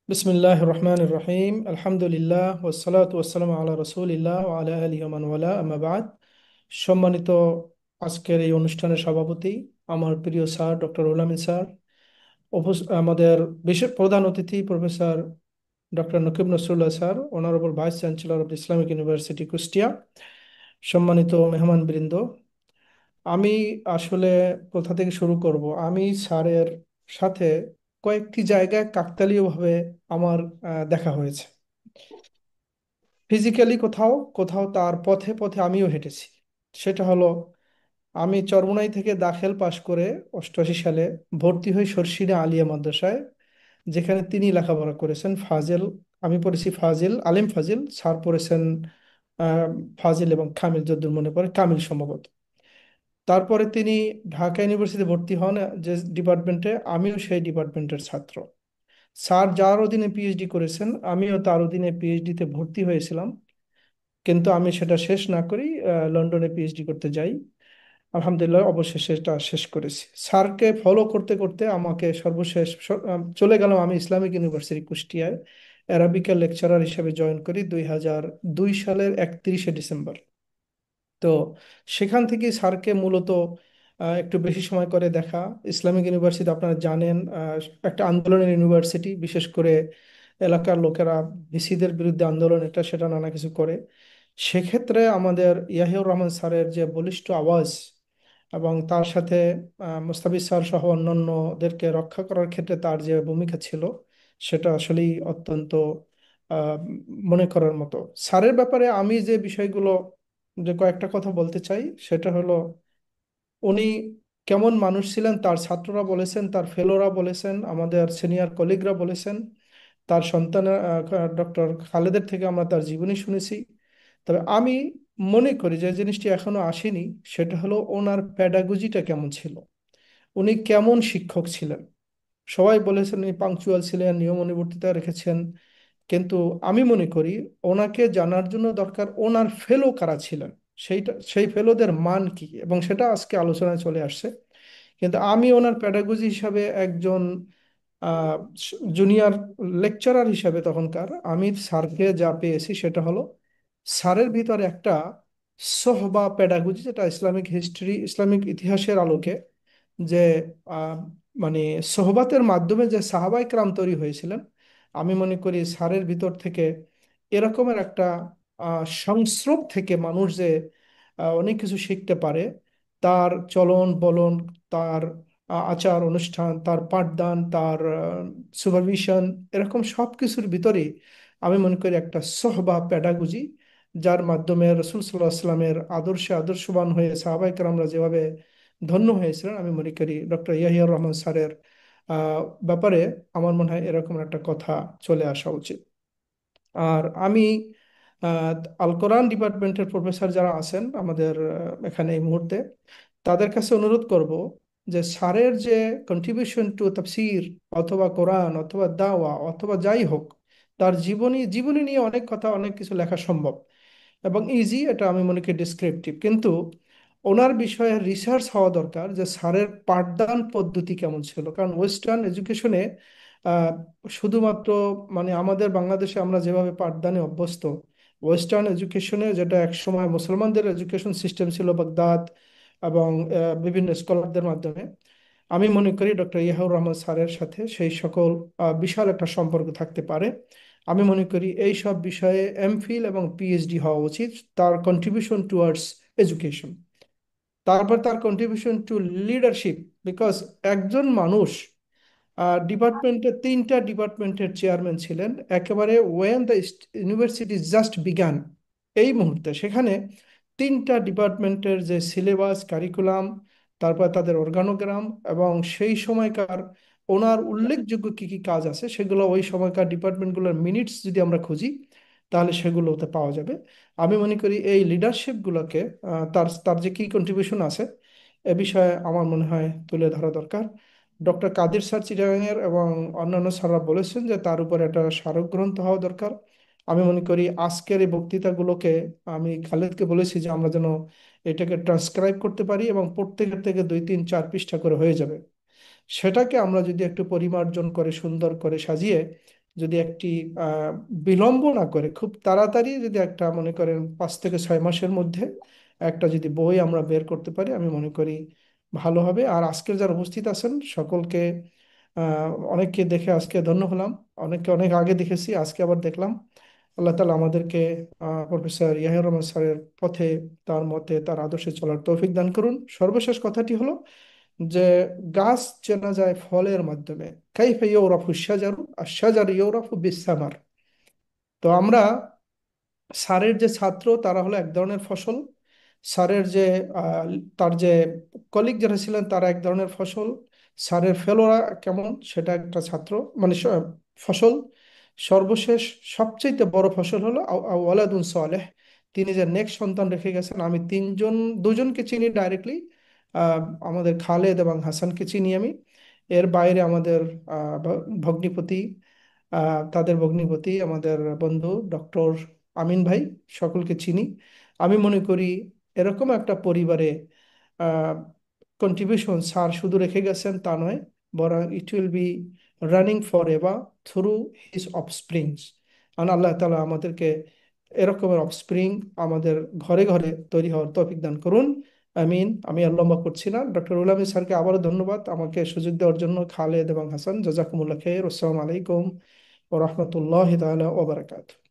বিসমিল্লাহ রহমান রহিম আলহামদুলিল্লাহ ওসালাত ওয়াসালাম আলা রসুলিল্লাহ আলা আলিহি ওয়া মান ওয়ালা আম্মা বাদ। সম্মানিত আজকের এই অনুষ্ঠানের সভাপতি আমার প্রিয় স্যার ডক্টর উলামিন স্যার, আমাদের বিশেষ প্রধান অতিথি professor doctor Nakib Nasrullah sir, honourable vice chancellor of Islamic university Kushtia, সম্মানিত মেহমান বৃন্দ। আমি আসলে কোথা থেকে শুরু করব? আমি স্যারের সাথে কয়েকটি জায়গায় কাকতালীয়ভাবে আমার দেখা হয়েছে। ফিজিক্যালি কোথাও কোথাও তার পথে পথে আমিও হেঁটেছি। সেটা হলো, আমি চরমোনাই থেকে দাখিল পাশ করে 88 সালে ভর্তি হই শর্ষিনা আলিয়া মাদ্রাসায়, যেখানে তিনি লেখাপড়া করেছেন ফাজিল। আমি পড়েছি ফাজিল, আলিম ফাজিল, স্যার পড়েছেন আহ, ফাজিল এবং কামিল, যদ্দূর মনে পড়ে কামিল সম্ভবত। তারপরে তিনি ঢাকা ইউনিভার্সিটি ভর্তি হন, যে ডিপার্টমেন্টে, আমিও সেই ডিপার্টমেন্টের ছাত্র। স্যার যার অধীনে পিএইচডি করেছেন, আমিও তার অধীনে পিএইচডিতে ভর্তি হয়েছিলাম, কিন্তু আমি সেটা শেষ না করি লন্ডনে পিএইচডি করতে যাই। আলহামদুলিল্লাহ অবশেষে সেটা শেষ করেছি। স্যারকে ফলো করতে করতে আমাকে সর্বশেষ চলে গেলাম আমি ইসলামিক ইউনিভার্সিটি কুষ্টিয়ায়, অ্যারাবিকের লেকচারার হিসেবে জয়েন করি 2002 সালের 31শে ডিসেম্বর। তো সেখান থেকে স্যারকে মূলত একটু বেশি সময় করে দেখা। ইসলামিক ইউনিভার্সিটি আপনারা জানেন, একটা আন্দোলনের ইউনিভার্সিটি, বিশেষ করে এলাকার লোকেরা ভিসিদের বিরুদ্ধে আন্দোলন এটা সেটা নানা কিছু করে। সেক্ষেত্রে আমাদের ইয়াহিউর রহমান স্যারের যে বলিষ্ঠ আওয়াজ এবং তার সাথে মুস্তাফিজ স্যার সহ অন্যান্যদেরকে রক্ষা করার ক্ষেত্রে তার যে ভূমিকা ছিল, সেটা আসলেই অত্যন্ত আহ, মনে করার মতো। স্যারের ব্যাপারে আমি যে বিষয়গুলো, যে কয়েকটা কথা বলতে চাই, সেটা হলো উনি কেমন মানুষ ছিলেন তার ছাত্ররা বলেছেন, তার ফেলোরা বলেছেন, আমাদের সিনিয়র কলিগরা বলেছেন, তার সন্তান ডক্টর খালেদের থেকে আমরা তার জীবনী শুনেছি। তবে আমি মনে করি যে জিনিসটি এখনো আসেনি, সেটা হলো ওনার প্যাডাগজিটা কেমন ছিল, উনি কেমন শিক্ষক ছিলেন। সবাই বলেছেন উনি পাংচুয়াল ছিলেন, নিয়ম অনুবর্তিতা রেখেছেন, কিন্তু আমি মনে করি ওনাকে জানার জন্য দরকার ওনার ফেলো কারা ছিলেন, সেই ফেলোদের মান কি, এবং সেটা আজকে আলোচনায় চলে আসছে। কিন্তু আমি ওনার প্যাডাগজি হিসাবে একজন জুনিয়র লেকচারার হিসাবে তখনকার আমি স্যারকে যা পেয়েছি সেটা হলো, স্যারের ভিতরে একটা সোহবা প্যাডাগজি, যেটা ইসলামিক হিস্ট্রি, ইসলামিক ইতিহাসের আলোকে যে আহ, মানে সোহবাতের মাধ্যমে যে সাহাবাই কেরাম তৈরি হয়েছিলেন, আমি মনে করি স্যারের ভিতর থেকে এরকমের একটা সংস্রব থেকে মানুষ যে অনেক কিছু শিখতে পারে। তার চলন বলন, তার আচার অনুষ্ঠান, তার পাঠদান, তার সুপারভিশন, এরকম সব কিছুর ভিতরে আমি মনে করি একটা সোহবা প্যাডাগজি, যার মাধ্যমে রসুল সাল্লাহ আসলামের আদর্শে আদর্শবান হয়ে সাহাবাই কেরামরা যেভাবে ধন্য হয়েছিলেন, আমি মনে করি ডক্টর ইয়াহিয়া রহমান স্যারের ব্যাপারে আমার মনে হয় এরকম একটা কথা চলে আসা উচিত। আর আমি আহ, আল কোরআন ডিপার্টমেন্টের প্রফেসর যারা আছেন আমাদের এখানে এই মুহূর্তে, তাদের কাছে অনুরোধ করব যে স্যারের যে কন্ট্রিবিউশন টু তাফসির অথবা কোরআন অথবা দাওয়া অথবা যাই হোক, তার জীবনী জীবনী নিয়ে অনেক কথা অনেক কিছু লেখা সম্ভব এবং ইজি, এটা আমি মনে করি ডিসক্রিপটিভ, কিন্তু ওনার বিষয়ে রিসার্চ হওয়া দরকার যে স্যারের পাঠদান পদ্ধতি কেমন ছিল। কারণ ওয়েস্টার্ন এডুকেশনে শুধুমাত্র, মানে আমাদের বাংলাদেশে আমরা যেভাবে পাঠদানে অভ্যস্ত, ওয়েস্টার্ন এডুকেশনে যেটা একসময় মুসলমানদের এডুকেশন সিস্টেম ছিল বাগদাদ এবং বিভিন্ন স্কলারদের মাধ্যমে, আমি মনে করি ডক্টর ইয়াহুর রহমান স্যারের সাথে সেই সকল বিশাল একটা সম্পর্ক থাকতে পারে। আমি মনে করি এই সব বিষয়ে এমফিল এবং পিএইচডি হওয়া উচিত, তার কন্ট্রিবিউশন টুয়ার্ডস এডুকেশন। তারপর তার কন্ট্রিবিউশন টু লিডারশিপ, বিকজ একজন মানুষ ডিপার্টমেন্টের, 3টা ডিপার্টমেন্টের চেয়ারম্যান ছিলেন একেবারে when the university just began, এই মুহূর্তে সেখানে 3টা ডিপার্টমেন্টের যে সিলেবাস কারিকুলাম, তারপর তাদের অর্গানোগ্রাম, এবং সেই সময়কার ওনার উল্লেখযোগ্য কি কি কাজ আছে সেগুলো ওই সময়কার ডিপার্টমেন্টগুলোর মিনিটস যদি আমরা খুঁজি, তাহলে সেগুলোতে পাওয়া যাবে। আমি মনে করি এই লিডারশিপগুলোকে, তার তার যে কি কন্ট্রিবিউশন আছে এ বিষয়ে আমার মনে হয় তুলে ধরা দরকার। ডক্টর কাদের স্যার চিটাগাংয়ের এবং অন্যান্য স্যাররা বলেছেন যে তার উপর একটা স্মারক গ্রন্থ হওয়া দরকার। আমি মনে করি আজকের এই বক্তৃতাগুলোকে, আমি খালেদকে বলেছি যে আমরা যেন এটাকে ট্রান্সক্রাইব করতে পারি এবং প্রত্যেকের থেকে 2, 3, 4 পৃষ্ঠা করে হয়ে যাবে। সেটাকে আমরা যদি একটু পরিমার্জন করে সুন্দর করে সাজিয়ে যদি একটি আহ, বিলম্ব না করে খুব তাড়াতাড়ি যদি একটা মনে করেন 5 থেকে 6 মাসের মধ্যে একটা যদি বই আমরা বের করতে পারি, আমি মনে করি ভালো হবে। আর আজকের যারা উপস্থিত আছেন সকলকে, অনেককে দেখে আজকে ধন্য হলাম। অনেককে অনেক আগে দেখেছি, আজকে আবার দেখলাম। আল্লাহ তালা আমাদেরকে প্রফেসর ইয়াহিয়া রহমান স্যারের পথে, তার মতে, তার আদর্শে চলার তৌফিক দান করুন। সর্বশেষ কথাটি হলো যে গাছ চেনা যায় ফলের মাধ্যমে। কাইফা ইউরাফু শাজারু আশ-শাজারু ইউরাফু বিস-সামার। তো আমরা, স্যারের যে ছাত্র তারা হলো এক ধরনের ফসল, স্যারের যে আহ, তার যে কলিগ যারা ছিলেন তারা এক ধরনের ফসল, স্যারের ফেলোরা কেমন সেটা একটা ছাত্র, মানে ফসল। সর্বশেষ সবচেয়ে বড় ফসল হলো ওয়ালাদুন সালেহ। তিনি যে নেক্সট সন্তান রেখে গেছেন। আমি দুজনকে চিনি ডাইরেক্টলি, আমাদের খালেদ এবং হাসানকে চিনি আমি। এর বাইরে আমাদের ভগ্নিপতি, তাদের ভগ্নিপতি আমাদের বন্ধু ডক্টর আমিন ভাই, সকলকে চিনি। আমি মনে করি এরকম একটা পরিবারে কন্ট্রিবিউশন স্যার শুধু রেখে গেছেন তা নয়, বরং it will be running for ever through his offsprings. আর আল্লাহ তালা আমাদেরকে এরকমের অফস্প্রিং আমাদের ঘরে ঘরে তৈরি হওয়ার তৌফিক দান করুন। আমিন। আমি আর লম্বা করছি না। ডক্টর উলামি স্যারকে আবারও ধন্যবাদ আমাকে সুযোগ দেওয়ার জন্য। খালেদ এবং হাসান, জাজাকুমুল্লাহ খের। আসসালামু আলাইকুম ওয়া রাহমাতুল্লাহি তাআলা ওয়া বারাকাতুহু।